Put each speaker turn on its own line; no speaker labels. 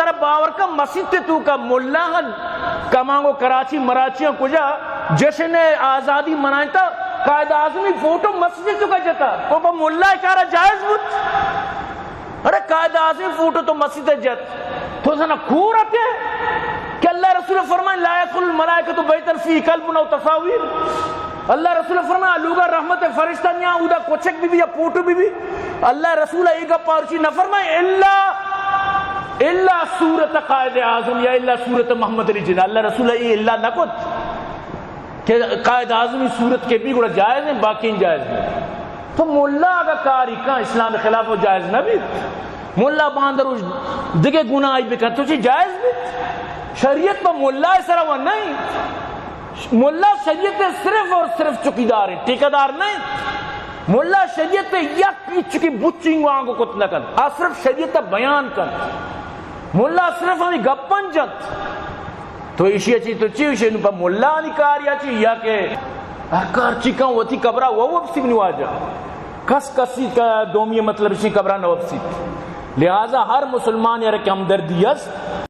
طرح باور کا مسجد تو کا ملا کمانگو کراچی مراچیاں کجا جشن آزادی منائیں تا قائد اعظمی فوٹو مسجد تو کا جتا تو با ملا کارا جائز بود ارے قائد اعظمی فوٹو تو مسجد جت تو سنا کھو رکھے کہ اللہ رسول فرمائے لا يدخل الملائکۃ بیتا فیہ کلب او تصاویر اللہ رسول فرمائے لوگا رحمت فرشتہ نیا اودا کوچک بھی یا پوٹو بھی اللہ رسول ایگا پارچی نہ فرمائے الا صورت قائد اعظم یا الا صورت محمد علی جناح اللہ رسول ای اللہ نہ کت کہ قائد اعظمی صورت کے بھی گوڑا جائز ہیں باقی جائز ہیں تو ملا اگا کاری کہاں اسلام خلاف و جائز نہ بھی ملا باندر دگے گناہ آئی بکن تو چی جائز بھی شریعت پر ملا سرا وہ نہیں ملا شریعت صرف اور صرف چکیدار ہے ٹھیکیدار نہیں ملا شریعت یک چکی بچنگ وہاں کو کت نکن صرف شریعت بیان کن ملا صرف ہمیں گپن جت تو اشیاء چی تو چی اشیاء پر ملا نکاریا چی یا کہ احکار چی کن وطی قبرہ وہ سی بنو آجا کس کسی کا دومی مطلب اسی قبرہ نواب سی لہذا ہر مسلمان یا رکھ ہمدردی است